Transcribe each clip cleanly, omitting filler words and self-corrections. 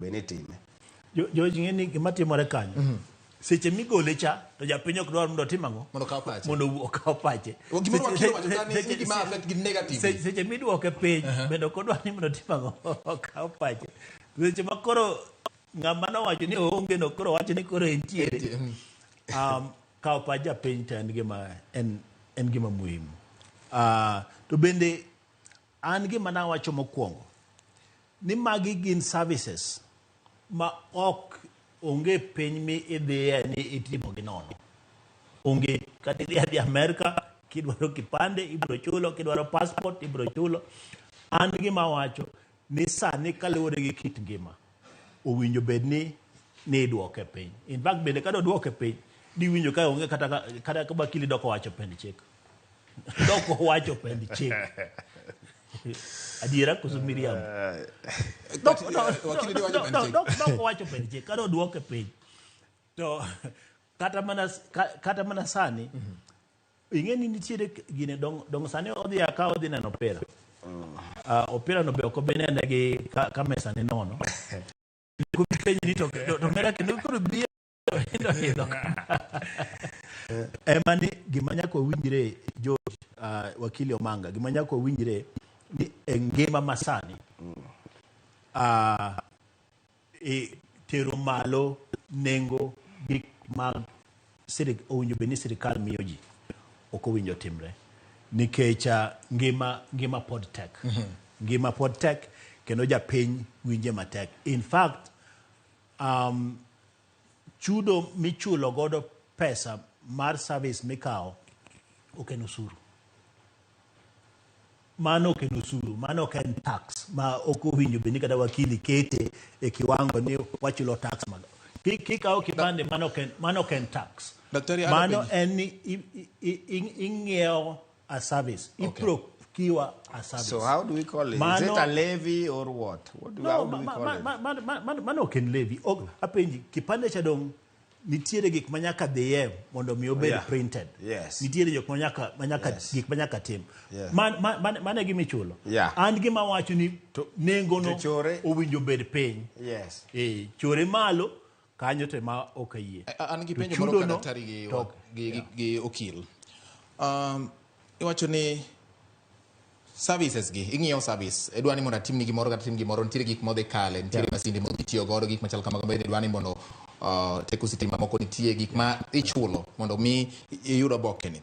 benitime. Jo jingeni gima timore kanyo. Seche migole cha to japiny ok dwar mondo timango mondo kaw pache. Mondo okaw pache. Seche midwoke piny bende ok odwar ni mondo timango okaw pache. Seche ma koro ng'ama nowacho ni oonge no koro wacho ni koro entiere. Kaw pach japiny to en gima muhimu. To bende an gima nawacho mokwongo ni magi gin services ma ok onge piny mi idhiye ni itimo gi nono. Onge kata idhi Amerika kidwaro kipande ibro chulo, kidwaro passport ibro chulo. An gima wacho ni sani kaluwore gi kit ngima owinjo bed ni idwoke piny. In fact bende kada dwoke piny diwinjo ka onge kata ka bakili doko wacho pend chik. Doko wacho pend chik. Adiera koso Miriam. Doko wacho pend chik kada dwoke piny. To kata mana sani ing'eni nitiere gine dong sani odhi aka odhi neno opera. Opera no be ok benene gi ka mesa ni nono. Kupenyi to mera kendo koro bi hidho. Emani gima nyaka winjire George wakili Omanga, gima nyaka winjire ni ngima masani tero malo nengo gik mag owinjo bed ni sirkal miyo ji ok owinjo timre nikech ngima pod tek. Ngima pod tek kendo japiny winje matek. In fact chudo michulo godo pesa mar service mikawo ok en osuru. Mano ok en osuru, mano ok en tax ma ok owinjo bed ni kada wakili kete e kiwango ni wachulo tax mag. Kikawo kipande mano ok en tax. Mano en ni ing'iewo a service. Kiwa a service. So how do we call it? Is it a levy or what? How do we call it? Mano ok en levy. Apenji kipande cha dong nitiere gik manyaka dhiye mondo mi obed printed. Yes. Nitiere gik manyaka tim. Mane gima ichulo. And gima wacho ni nengo no owinjo bed piny. Yes. Chore malo kanyo te ma ok ayie. An gi penjo moro daktari gi okil. Iwacho ni services gi ing'iewo service edwa ni mondo atim ni gimoro kata tim gimoro nitiere gik modhi kale nitiere masinde modhi tiyo godo gik machal kamago bende edwa ni mondo teko sitima moko nitie gik ma ichulo mondo mi iyud oboke ni.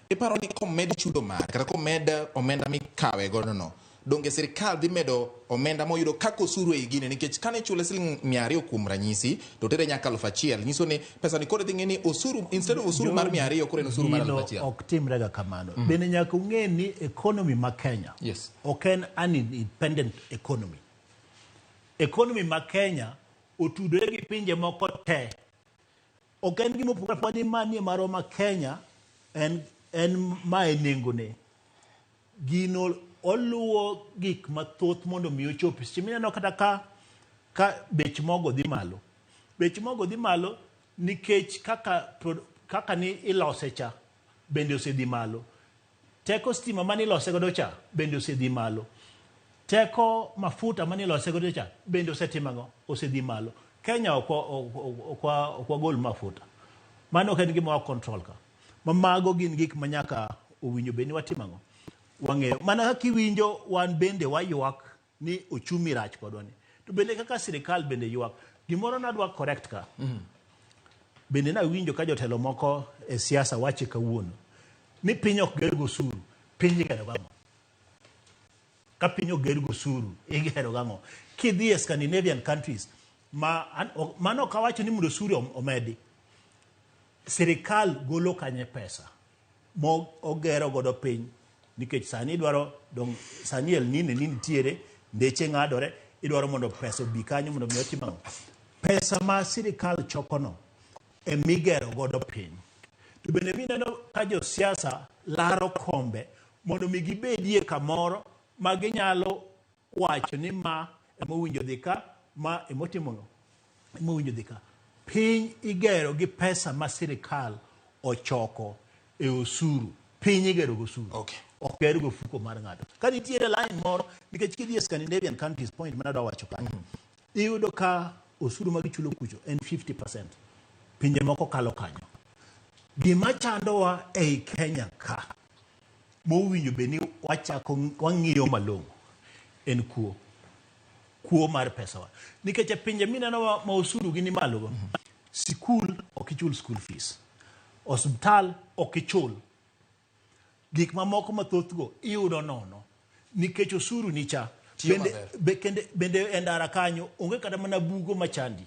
Iparo ni komed chudo mare kata komed omenda mikawe godo no donge sirkal dhi medo omenda moyudo kaka osuru e gine nikech kane chule siling 200 kuom ranyisi to tere nyaka 1,000 nyiso ni pesa ni kod dhi ng'eni osuru instead of osuru mar 200 kore osuru mar 1,000 ok timre ga kamano. Bende nyaka ung'e ni economy ma Kenya ok en an independent economy. Economy ma Kenya otudore gi pinje moko te. Ok en gima opogore ni manie maro ma Kenya en ma nengo ne gino oluwo gik mathoth mondo mi ochopi. Chimineno kata ka bech mogo dhi malo. Bech mogo dhi malo nikech kaka ni ilose cha bende osedhi malo. Teko stima mani ilose godo cha bende osedhi malo. Teko mafuta mani ilose godo cha bende osedhi malo. Kenya okwa gol mafuta. Mano ok en gima control ka. Mamago gin gik manyaka owinjo bed ni watimango. Wang'eyo mana kaka iwinjo wan bende waywak ni ochumi rach kodwa ni to bende kaka sirkal bende ywak gimoro nadwa correct ka bende na winjo ka jotelo moko e siasa wache kawuono ni piny ok ger go osuru. Piny igero gang'o? Ka piny ok ger go osuru igero gang'o? Kidhi e Scandinavian countries mano kawacho ni mondo osuru omedi, sirkal golo kanye pesa mo ogero godo piny nikech sani dwaro dong sani el nini nitiere ndeche ng'adore idwaro mondo pesa obi kanyo mondo mi otimang'. Pesa ma sirkal chokono emigero godo piny. To bende mineno ka jo siasa laro kombe mondo mi gibedie kamoro ma ginyalo wacho ni ma emowinjo dhi ka ma emowinjo dhi ka. Piny igero gi pesa ma sirkal ochoko e osuru. Piny igero go osuru. Ok ger go fuko mar ng'ato. Ka nitiere line moro nikech kidhi e Scandinavian countries point mana dwa wacho kanyo. iyudo ka osuru ma gichulo kucho en 50%. Pinje moko kalo kanyo. Gima chandowa ei Kenya ka, mowinjo beni wachako wang'iyo malong'o, en kuo. Kuo mar pesawa. Nikech pinje mineno ma osuru gi ni malo go. Sikul ok ichul school fees. Hospital ok ichul. Gik mamoko mathoth go iyudo nono. Nikech osuru ni cha. Bende endara kanyo onge kata mana bugo machandi.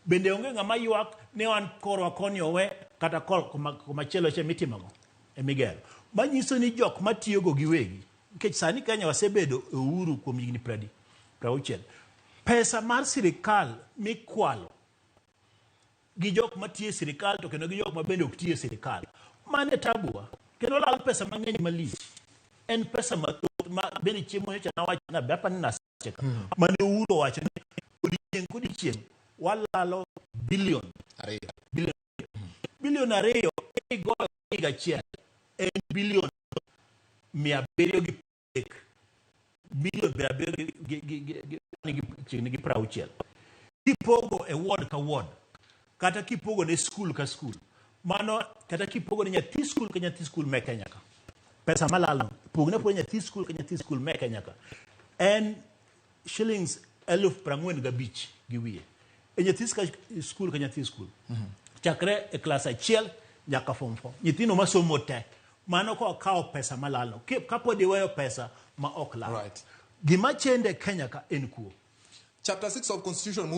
Bende onge ng'ama ywak ne wan korwa koni owe kata kuma chielo che mitimago emigero. Manyiso ni jok matiyogo giwegi. Nikech sani Kenya wasebedo uhuru kuom higni 60. Pesa mar sirkal mikwalo gi jok matiyo sirkal to kendo gi jok mabende ok tiyo sirkal. Mane tabua. Kendo lal pesa mang'eny malich. En pesa mathoth ma bende chiemo nyocha na wacho na bapa ni nasecheka. Mane uro wacho ni kodichieng walalo billion. Billion ariyo igoyo higa achiel en billion 700 billion 700 gi prauchiel. Kipogo e ward ka ward. Kata kipogo ne school ka school. Mano kata kipogo ne nyathi school ka nyathi school me Kenya ka. Pesa malalo. Pogne po nyathi school ka nyathi school me Kenya ka. En shillings 45,000 gi wiye. E nyathi school ka nyathi school. Chakre e class achiel nyaka form 4. Nyithino masomo te. Mano ko kao pesa malalo. Kapo diweyo pesa ma ok lal. Right. Gima chende Kenya ka en kuo. Chapter 6 of Constitution